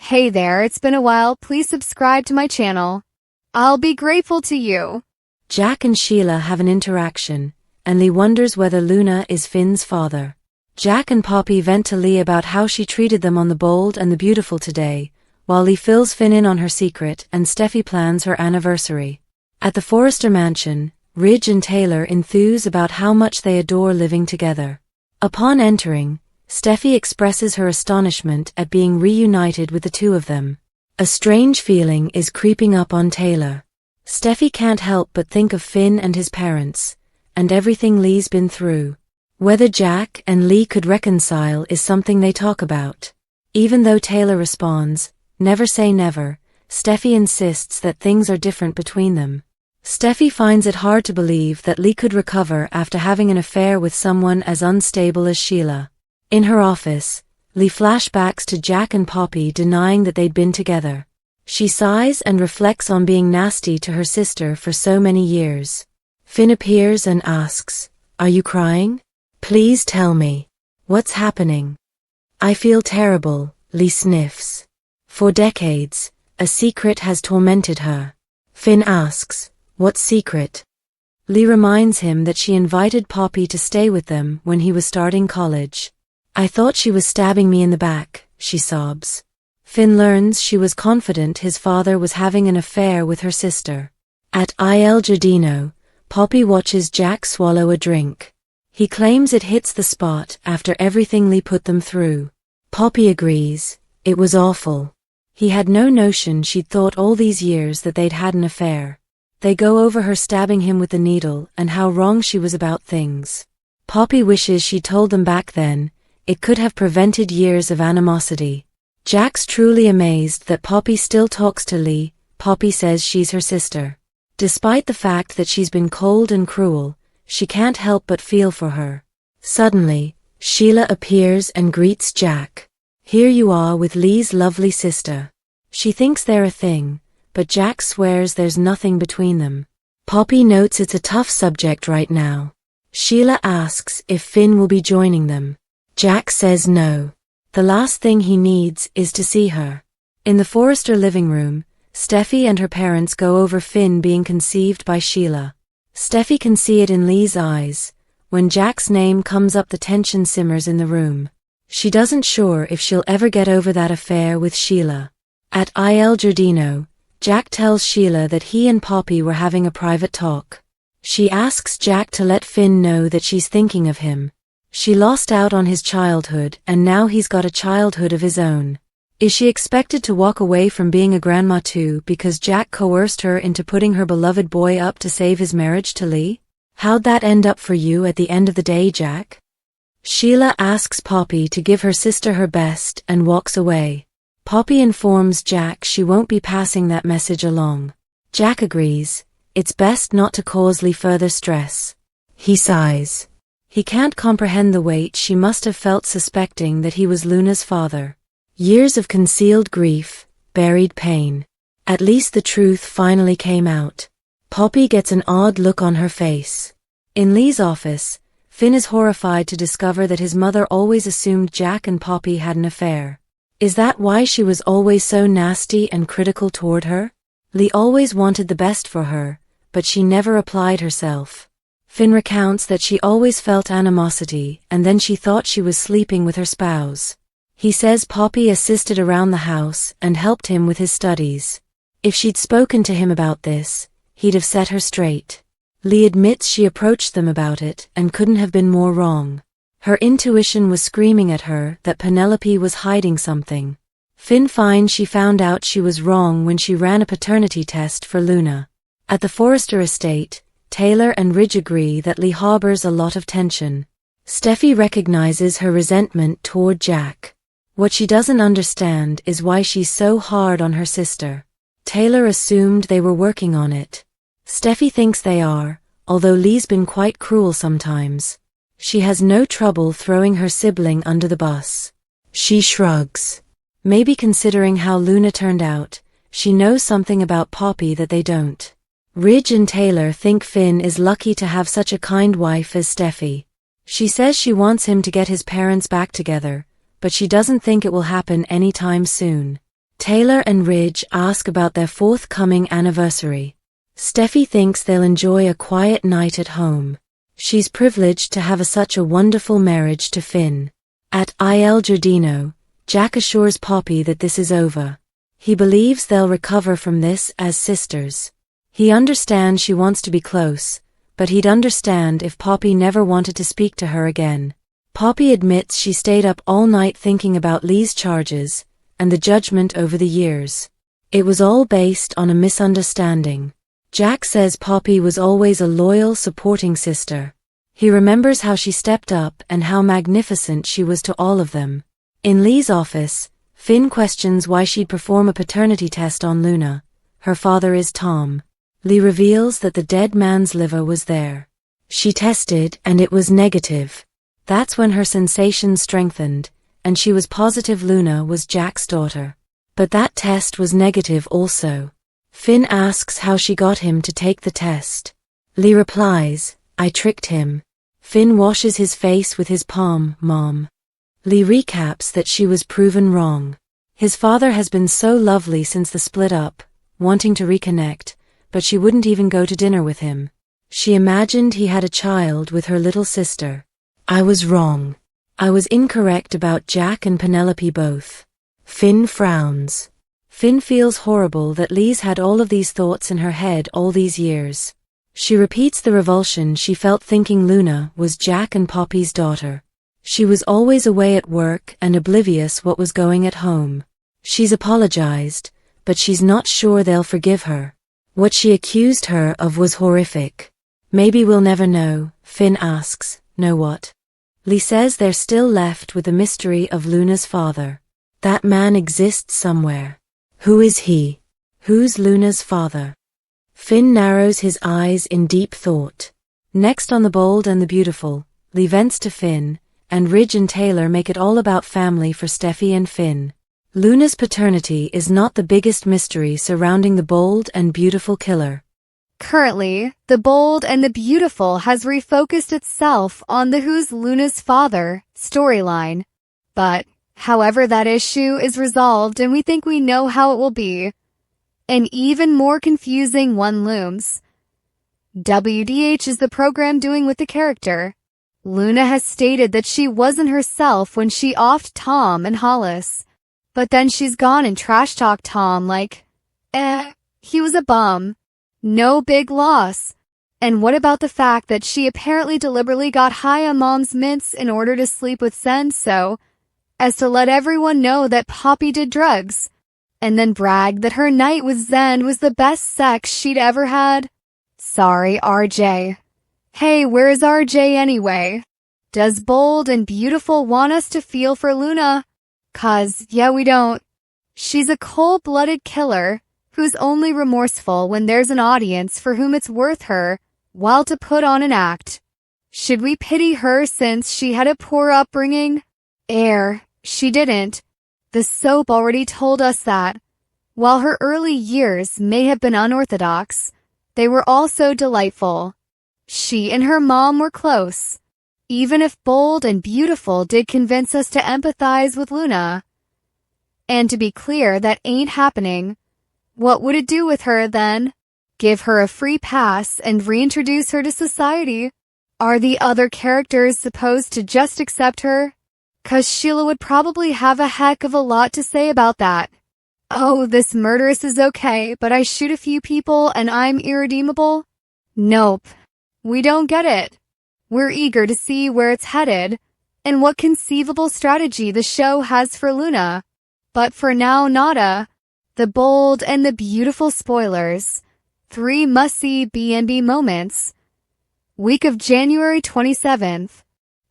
Hey there, it's been a while. Please subscribe to my channel. I'll be grateful to you. Jack and Sheila have an interaction, and Lee wonders whether Luna is Finn's father. Jack and Poppy vent to Lee about how she treated them on The Bold and the Beautiful today, while Lee fills Finn in on her secret and Steffi plans her anniversary. At the Forrester mansion, Ridge and Taylor enthuse about how much they adore living together. Upon entering, Steffi expresses her astonishment at being reunited with the two of them. A strange feeling is creeping up on Taylor. Steffi can't help but think of Finn and his parents, and everything Lee's been through. Whether Jack and Lee could reconcile is something they talk about. Even though Taylor responds, "Never say never," Steffi insists that things are different between them. Steffi finds it hard to believe that Lee could recover after having an affair with someone as unstable as Sheila. In her office, Lee flashbacks to Jack and Poppy denying that they'd been together. She sighs and reflects on being nasty to her sister for so many years. Finn appears and asks, "Are you crying? Please tell me. What's happening?" "I feel terrible," Lee sniffs. For decades, a secret has tormented her. Finn asks, "What secret?" Lee reminds him that she invited Poppy to stay with them when he was starting college. "I thought she was stabbing me in the back," she sobs. Finn learns she was confident his father was having an affair with her sister. At Il Giardino, Poppy watches Jack swallow a drink. He claims it hits the spot after everything Lee put them through. Poppy agrees, "It was awful." He had no notion she'd thought all these years that they'd had an affair. They go over her stabbing him with the needle and how wrong she was about things. Poppy wishes she'd told them back then. It could have prevented years of animosity. Jack's truly amazed that Poppy still talks to Lee. Poppy says she's her sister. Despite the fact that she's been cold and cruel, she can't help but feel for her. Suddenly, Sheila appears and greets Jack. "Here you are with Lee's lovely sister." She thinks they're a thing, but Jack swears there's nothing between them. Poppy notes it's a tough subject right now. Sheila asks if Finn will be joining them. Jack says no. The last thing he needs is to see her. In the Forrester living room, Steffi and her parents go over Finn being conceived by Sheila. Steffi can see it in Lee's eyes. When Jack's name comes up, the tension simmers in the room. She doesn't sure if she'll ever get over that affair with Sheila. At Il Giardino, Jack tells Sheila that he and Poppy were having a private talk. She asks Jack to let Finn know that she's thinking of him. She lost out on his childhood and now he's got a childhood of his own. Is she expected to walk away from being a grandma too because Jack coerced her into putting her beloved boy up to save his marriage to Lee? How'd that end up for you at the end of the day, Jack? Sheila asks Poppy to give her sister her best and walks away. Poppy informs Jack she won't be passing that message along. Jack agrees. It's best not to cause Lee further stress. He sighs. He can't comprehend the weight she must have felt suspecting that he was Luna's father. Years of concealed grief, buried pain. At least the truth finally came out. Poppy gets an odd look on her face. In Lee's office, Finn is horrified to discover that his mother always assumed Jack and Poppy had an affair. Is that why she was always so nasty and critical toward her? Lee always wanted the best for her, but she never applied herself. Finn recounts that she always felt animosity and then she thought she was sleeping with her spouse. He says Poppy assisted around the house and helped him with his studies. If she'd spoken to him about this, he'd have set her straight. Lee admits she approached them about it and couldn't have been more wrong. Her intuition was screaming at her that Penelope was hiding something. Finn finds she found out she was wrong when she ran a paternity test for Luna. At the Forrester estate, Taylor and Ridge agree that Lee harbors a lot of tension. Steffi recognizes her resentment toward Jack. What she doesn't understand is why she's so hard on her sister. Taylor assumed they were working on it. Steffi thinks they are, although Lee's been quite cruel sometimes. She has no trouble throwing her sibling under the bus. She shrugs. Maybe considering how Luna turned out, she knows something about Poppy that they don't. Ridge and Taylor think Finn is lucky to have such a kind wife as Steffi. She says she wants him to get his parents back together, but she doesn't think it will happen anytime soon. Taylor and Ridge ask about their forthcoming anniversary. Steffi thinks they'll enjoy a quiet night at home. She's privileged to have such a wonderful marriage to Finn. At Il Giardino, Jack assures Poppy that this is over. He believes they'll recover from this as sisters. He understands she wants to be close, but he'd understand if Poppy never wanted to speak to her again. Poppy admits she stayed up all night thinking about Lee's charges and the judgment over the years. It was all based on a misunderstanding. Jack says Poppy was always a loyal, supporting sister. He remembers how she stepped up and how magnificent she was to all of them. In Lee's office, Finn questions why she'd perform a paternity test on Luna. Her father is Tom. Lee reveals that the dead man's liver was there. She tested and it was negative. That's when her sensations strengthened, and she was positive Luna was Jack's daughter. But that test was negative also. Finn asks how she got him to take the test. Lee replies, "I tricked him." Finn washes his face with his palm, "Mom." Lee recaps that she was proven wrong. His father has been so lovely since the split up, wanting to reconnect, but she wouldn't even go to dinner with him. She imagined he had a child with her little sister. "I was wrong. I was incorrect about Jack and Penelope both." Finn frowns. Finn feels horrible that Lee's had all of these thoughts in her head all these years. She repeats the revulsion she felt thinking Luna was Jack and Poppy's daughter. She was always away at work and oblivious what was going at home. She's apologized, but she's not sure they'll forgive her. What she accused her of was horrific. "Maybe we'll never know," Finn asks. "Know what?" Lee says they're still left with the mystery of Luna's father. That man exists somewhere. Who is he? Who's Luna's father? Finn narrows his eyes in deep thought. Next on The Bold and the Beautiful, Lee vents to Finn, and Ridge and Taylor make it all about family for Steffi and Finn. Luna's paternity is not the biggest mystery surrounding The Bold and Beautiful killer. Currently, The Bold and the Beautiful has refocused itself on the Who's Luna's Father storyline. But, however that issue is resolved and we think we know how it will be, an even more confusing one looms. WDH is the program doing with the character? Luna has stated that she wasn't herself when she offed Tom and Hollis. But then she's gone and trash-talked Tom like, he was a bum. No big loss. And what about the fact that she apparently deliberately got high on Mom's mints in order to sleep with Zen so as to let everyone know that Poppy did drugs, and then bragged that her night with Zen was the best sex she'd ever had? Sorry, RJ. Hey, where's RJ anyway? Does Bold and Beautiful want us to feel for Luna? 'Cause, yeah, we don't. She's a cold-blooded killer who's only remorseful when there's an audience for whom it's worth her while to put on an act. Should we pity her since she had a poor upbringing? She didn't. The soap already told us that. While her early years may have been unorthodox, they were also delightful. She and her mom were close. Even if Bold and Beautiful did convince us to empathize with Luna. And to be clear, that ain't happening. What would it do with her then? Give her a free pass and reintroduce her to society? Are the other characters supposed to just accept her? 'Cause Sheila would probably have a heck of a lot to say about that. Oh, this murderess is okay, but I shoot a few people and I'm irredeemable? Nope. We don't get it. We're eager to see where it's headed and what conceivable strategy the show has for Luna. But for now, nada. The Bold and the Beautiful spoilers. 3 must-see B&B moments. Week of January 27th.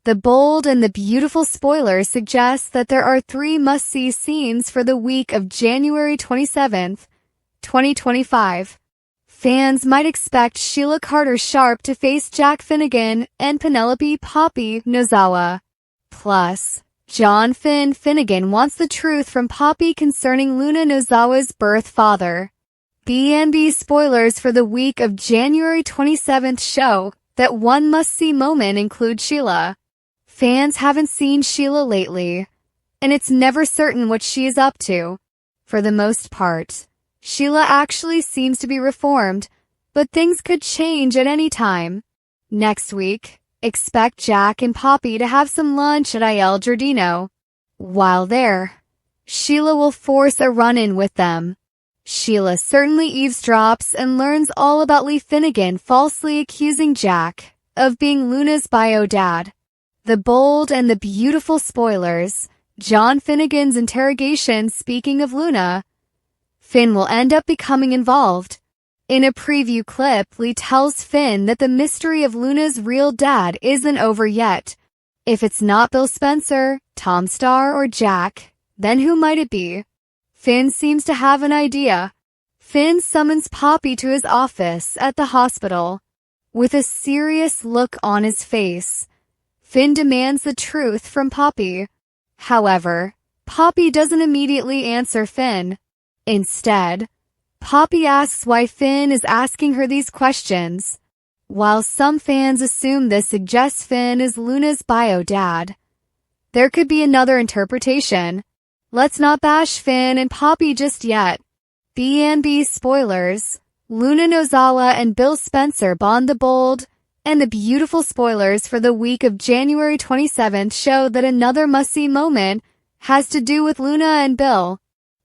The Bold and the Beautiful spoilers suggest that there are 3 must-see scenes for the week of January 27th, 2025. Fans might expect Sheila Carter-Sharp to face Jack Finnegan and Penelope Poppy Nozawa. Plus, John Finnegan wants the truth from Poppy concerning Luna Nozawa's birth father. B&B spoilers for the week of January 27th show that one must-see moment include Sheila. Fans haven't seen Sheila lately, and it's never certain what she is up to. For the most part, Sheila actually seems to be reformed, but things could change at any time. Next week, expect Jack and Poppy to have some lunch at Il Giardino. While there, Sheila will force a run-in with them. Sheila certainly eavesdrops and learns all about Lee Finnegan falsely accusing Jack of being Luna's bio dad. The bold and the beautiful spoilers, John Finnegan's interrogation speaking of Luna. Finn will end up becoming involved. In a preview clip, Lee tells Finn that the mystery of Luna's real dad isn't over yet. If it's not Bill Spencer, Tom Starr, or Jack, then who might it be? Finn seems to have an idea. Finn summons Poppy to his office at the hospital. With a serious look on his face, Finn demands the truth from Poppy. However, Poppy doesn't immediately answer Finn. Instead, Poppy asks why Finn is asking her these questions. While some fans assume this suggests Finn is Luna's bio dad, there could be another interpretation. Let's not bash Finn and Poppy just yet. B&B spoilers, Luna Nozawa and Bill Spencer bond. The bold and the beautiful spoilers for the week of January 27th show that another must-see moment has to do with Luna and Bill.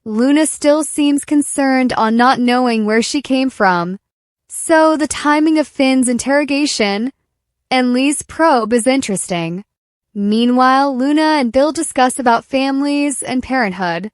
Luna still seems concerned on not knowing where she came from. So the timing of Finn's interrogation and Lee's probe is interesting. Meanwhile, Luna and Bill discuss about families and parenthood.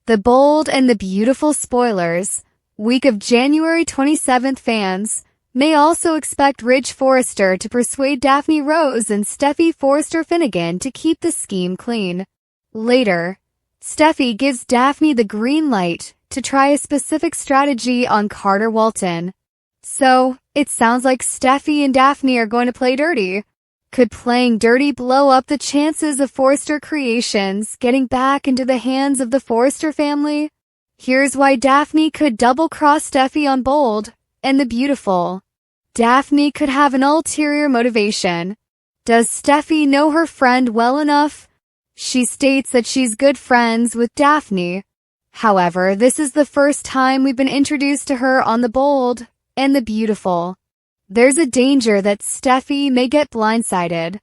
The bold and the beautiful spoilers, week of January 27th fans may also expect Ridge Forrester to persuade Daphne Rose and Steffi Forrester Finnegan to keep the scheme clean. Later, Steffi gives Daphne the green light to try a specific strategy on Carter Walton. So, it sounds like Steffi and Daphne are going to play dirty. Could playing dirty blow up the chances of Forrester Creations getting back into the hands of the Forrester family? Here's why Daphne could double-cross Steffi on Bold and the Beautiful. Daphne could have an ulterior motivation. Does Steffi know her friend well enough? She states that she's good friends with Daphne. However, this is the first time we've been introduced to her on the Bold and the Beautiful. There's a danger that Steffi may get blindsided.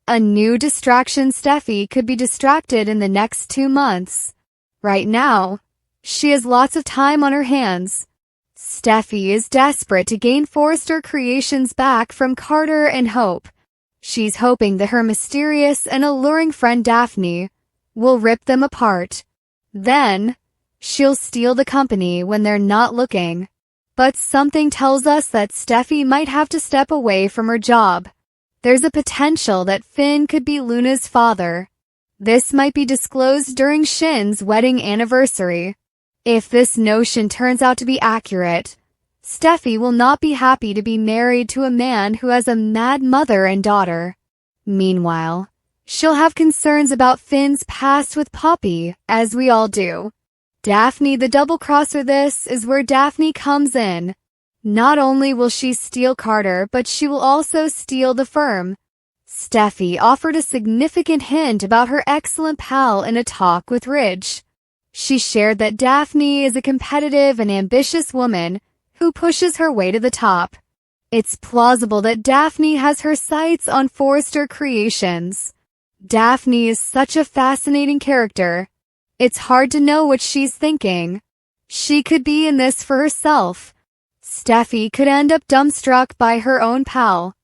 A new distraction. Steffi could be distracted in the next 2 months. Right now, she has lots of time on her hands. Steffi is desperate to gain Forrester Creations back from Carter and Hope. She's hoping that her mysterious and alluring friend Daphne will rip them apart. Then, she'll steal the company when they're not looking. But something tells us that Steffi might have to step away from her job. There's a potential that Finn could be Luna's father. This might be disclosed during Shin's wedding anniversary. If this notion turns out to be accurate, Steffi will not be happy to be married to a man who has a mad mother and daughter. Meanwhile, she'll have concerns about Finn's past with Poppy, as we all do. Daphne the double-crosser. This is where Daphne comes in. Not only will she steal Carter, but she will also steal the firm. Steffi offered a significant hint about her excellent pal in a talk with Ridge. She shared that Daphne is a competitive and ambitious woman who pushes her way to the top. It's plausible that Daphne has her sights on Forrester Creations. Daphne is such a fascinating character. It's hard to know what she's thinking. She could be in this for herself. Steffi could end up dumbstruck by her own pal.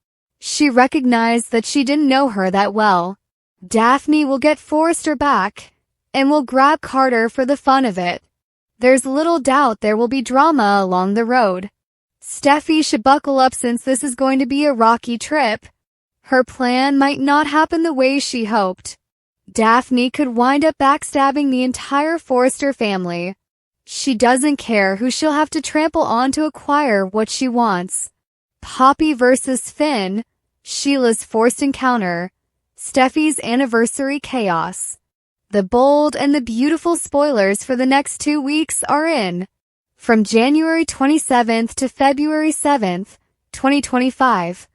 She recognized that she didn't know her that well. Daphne will get Forrester back and will grab Carter for the fun of it. There's little doubt there will be drama along the road. Steffi should buckle up since this is going to be a rocky trip. Her plan might not happen the way she hoped. Daphne could wind up backstabbing the entire Forrester family. She doesn't care who she'll have to trample on to acquire what she wants. Poppy versus Finn, Sheila's forced encounter, Steffi's anniversary chaos. The bold and the beautiful spoilers for the next 2 weeks are in. From January 27th to February 7th, 2025.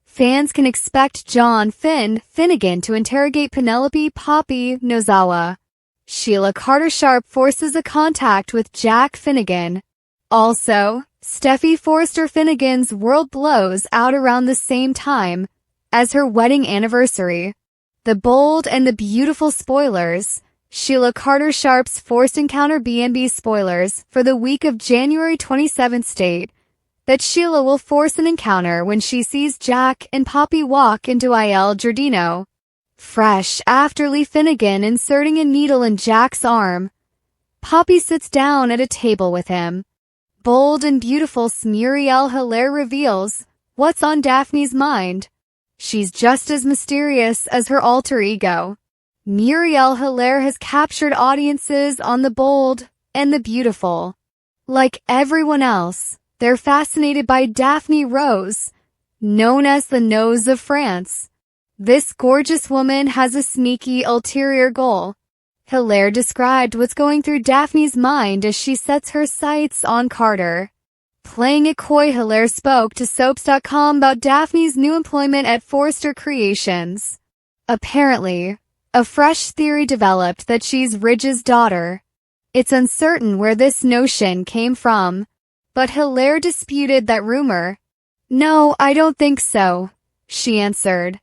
Fans can expect John Finnegan to interrogate Penelope Poppy Nozawa. Sheila Carter-Sharp forces a contact with Jack Finnegan. Also, Steffi Forrester Finnegan's world blows out around the same time as her wedding anniversary. The bold and the beautiful spoilers. Sheila Carter-Sharp's forced encounter B&B spoilers for the week of January 27th state that Sheila will force an encounter when she sees Jack and Poppy walk into Il Giardino. Fresh after Lee Finnegan inserting a needle in Jack's arm, Poppy sits down at a table with him. Bold and beautiful Muriel Hilaire reveals what's on Daphne's mind. She's just as mysterious as her alter ego. Muriel Hilaire has captured audiences on The Bold and the Beautiful. Like everyone else, they're fascinated by Daphne Rose, known as the Nose of France. This gorgeous woman has a sneaky ulterior goal. Hilaire described what's going through Daphne's mind as she sets her sights on Carter. Playing it coy, Hilaire spoke to Soaps.com about Daphne's new employment at Forrester Creations. Apparently, a fresh theory developed that she's Ridge's daughter. It's uncertain where this notion came from, but Hilaire disputed that rumor. "No, I don't think so," she answered.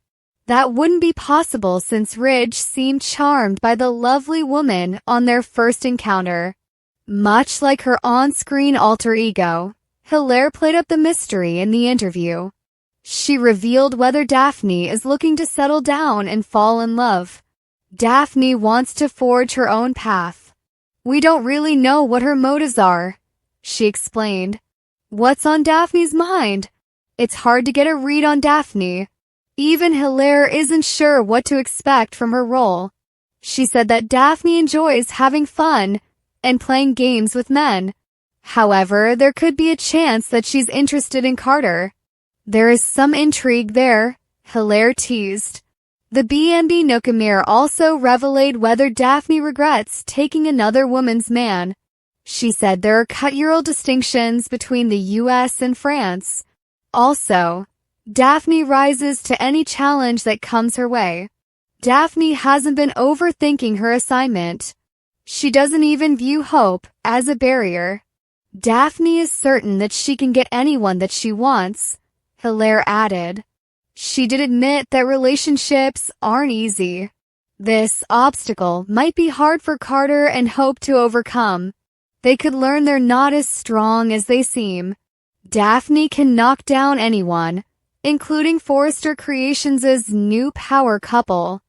That wouldn't be possible since Ridge seemed charmed by the lovely woman on their first encounter. Much like her on-screen alter ego, Hilaire played up the mystery in the interview. She revealed whether Daphne is looking to settle down and fall in love. Daphne wants to forge her own path. "We don't really know what her motives are," she explained. "What's on Daphne's mind? It's hard to get a read on Daphne. Even Hilaire isn't sure what to expect from her role." She said that Daphne enjoys having fun and playing games with men. However, there could be a chance that she's interested in Carter. "There is some intrigue there," Hilaire teased. The B&B Nookamere also revealed whether Daphne regrets taking another woman's man. She said there are cultural distinctions between the US and France. Also, Daphne rises to any challenge that comes her way. Daphne hasn't been overthinking her assignment. She doesn't even view hope as a barrier. Daphne is certain that she can get anyone that she wants, Hilaire added. She did admit that relationships aren't easy. This obstacle might be hard for Carter and Hope to overcome. They could learn they're not as strong as they seem. Daphne can knock down anyone, including Forrester Creations' new power couple.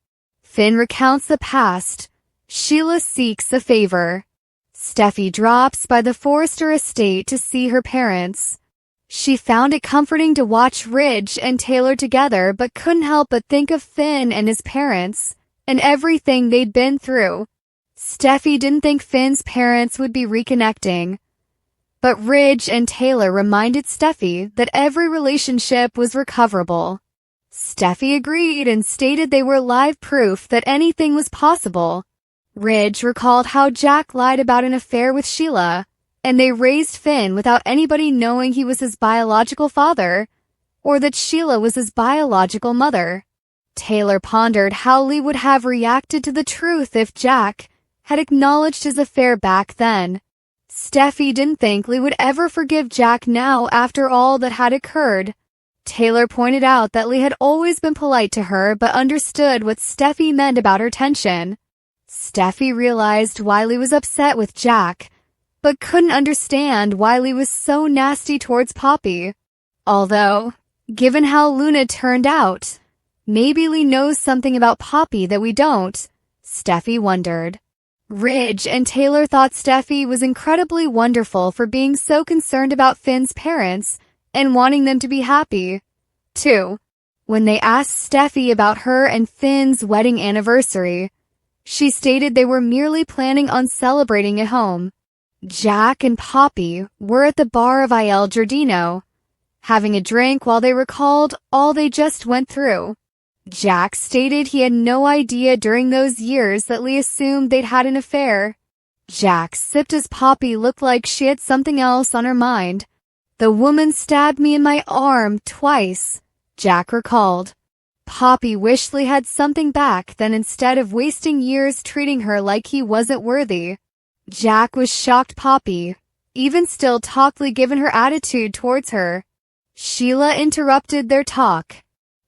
Finn recounts the past. Sheila seeks a favor. Steffi drops by the Forrester estate to see her parents. She found it comforting to watch Ridge and Taylor together but couldn't help but think of Finn and his parents and everything they'd been through. Steffi didn't think Finn's parents would be reconnecting. But Ridge and Taylor reminded Steffi that every relationship was recoverable. Steffi agreed and stated they were live proof that anything was possible. Ridge recalled how Jack lied about an affair with Sheila, and they raised Finn without anybody knowing he was his biological father, or that Sheila was his biological mother. Taylor pondered how Lee would have reacted to the truth if Jack had acknowledged his affair back then. Steffi didn't think Lee would ever forgive Jack now after all that had occurred. Taylor pointed out that Lee had always been polite to her but understood what Steffi meant about her tension. Steffi realized why Lee was upset with Jack, but couldn't understand why Lee was so nasty towards Poppy. Although, given how Luna turned out, maybe Lee knows something about Poppy that we don't, Steffi wondered. Ridge and Taylor thought Steffi was incredibly wonderful for being so concerned about Finn's parents and wanting them to be happy, too. When they asked Steffi about her and Finn's wedding anniversary, she stated they were merely planning on celebrating at home. Jack and Poppy were at the bar of Il Giardino, having a drink while they recalled all they just went through. Jack stated he had no idea during those years that Lee assumed they'd had an affair. Jack sipped as Poppy looked like she had something else on her mind. "The woman stabbed me in my arm twice," Jack recalled. Poppy wished Lee had something back then instead of wasting years treating her like he wasn't worthy. Jack was shocked Poppy even still talked Lee given her attitude towards her. Sheila interrupted their talk.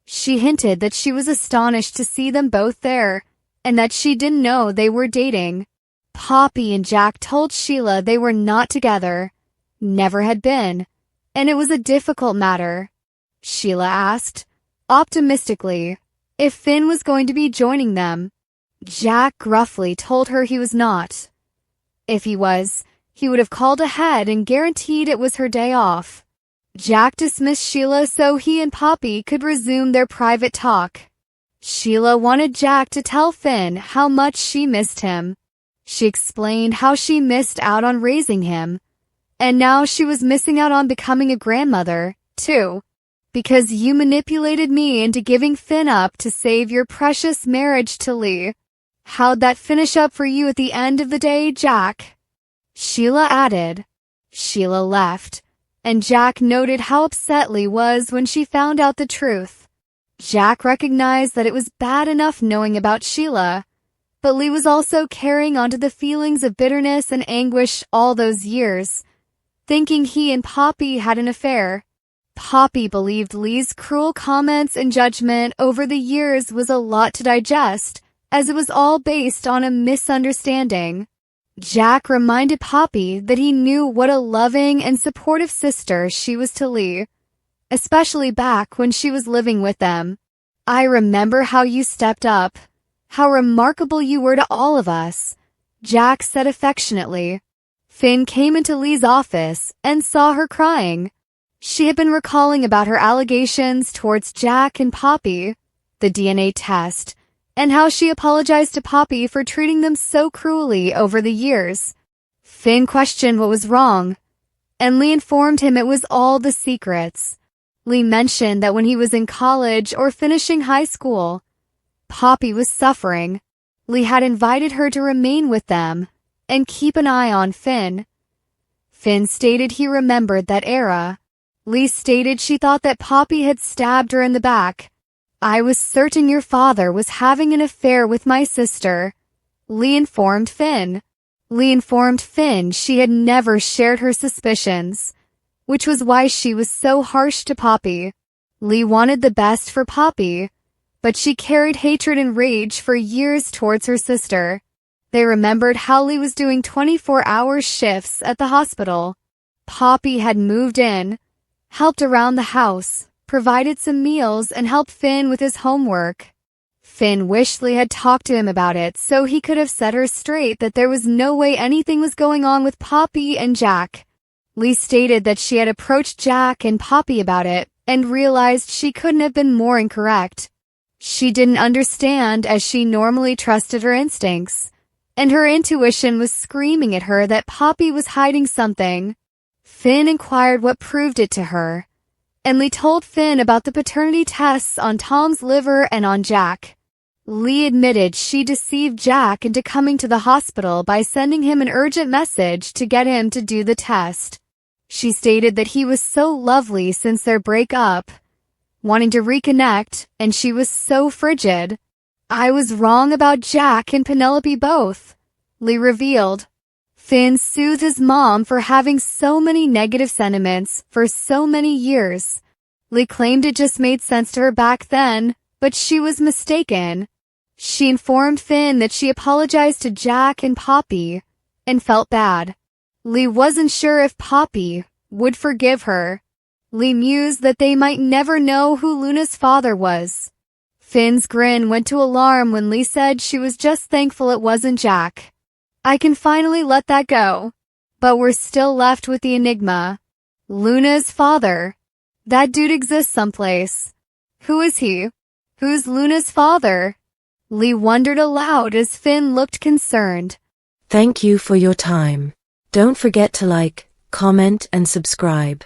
She hinted that she was astonished to see them both there, and that she didn't know they were dating. Poppy and Jack told Sheila they were not together, never had been, and it was a difficult matter. Sheila asked, optimistically, if Finn was going to be joining them. Jack gruffly told her he was not. If he was, he would have called ahead and guaranteed it was her day off. Jack dismissed Sheila so he and Poppy could resume their private talk. Sheila wanted Jack to tell Finn how much she missed him. She explained how she missed out on raising him, and now she was missing out on becoming a grandmother, too. Because you manipulated me into giving Finn up to save your precious marriage to Lee. How'd that finish up for you at the end of the day, Jack? Sheila added. Sheila left, and Jack noted how upset Lee was when she found out the truth. Jack recognized that it was bad enough knowing about Sheila, but Lee was also carrying onto the feelings of bitterness and anguish all those years, thinking he and Poppy had an affair. Poppy believed Lee's cruel comments and judgment over the years was a lot to digest, as it was all based on a misunderstanding. Jack reminded Poppy that he knew what a loving and supportive sister she was to Lee, especially back when she was living with them. I remember how you stepped up, how remarkable you were to all of us, Jack said affectionately. Finn came into Lee's office and saw her crying. She had been recalling about her allegations towards Jack and Poppy, the DNA test, and how she apologized to Poppy for treating them so cruelly over the years. Finn questioned what was wrong, and Lee informed him it was all the secrets. Lee mentioned that when he was in college or finishing high school, Poppy was suffering. Lee had invited her to remain with them and keep an eye on Finn. Finn stated he remembered that era. Lee stated she thought that Poppy had stabbed her in the back. I was certain your father was having an affair with my sister, Lee informed Finn. Lee informed Finn she had never shared her suspicions, which was why she was so harsh to Poppy. Lee wanted the best for Poppy, but she carried hatred and rage for years towards her sister. They remembered how Lee was doing 24-hour shifts at the hospital. Poppy had moved in, helped around the house, provided some meals, and helped Finn with his homework. Finn wished Lee had talked to him about it so he could have set her straight that there was no way anything was going on with Poppy and Jack. Lee stated that she had approached Jack and Poppy about it and realized she couldn't have been more incorrect. She didn't understand as she normally trusted her instincts, and her intuition was screaming at her that Poppy was hiding something. Finn inquired what proved it to her, and Lee told Finn about the paternity tests on Tom's liver and on Jack. Lee admitted she deceived Jack into coming to the hospital by sending him an urgent message to get him to do the test. She stated that he was so lovely since their breakup, wanting to reconnect, and she was so frigid. I was wrong about Jack and Penelope both, Lee revealed. Finn soothed his mom for having so many negative sentiments for so many years. Lee claimed it just made sense to her back then, but she was mistaken. She informed Finn that she apologized to Jack and Poppy and felt bad. Lee wasn't sure if Poppy would forgive her. Lee mused that they might never know who Luna's father was. Finn's grin went to alarm when Lee said she was just thankful it wasn't Jack. I can finally let that go. But we're still left with the enigma. Luna's father. That dude exists someplace. Who is he? Who's Luna's father? Lee wondered aloud as Finn looked concerned. Thank you for your time. Don't forget to like, comment, and subscribe.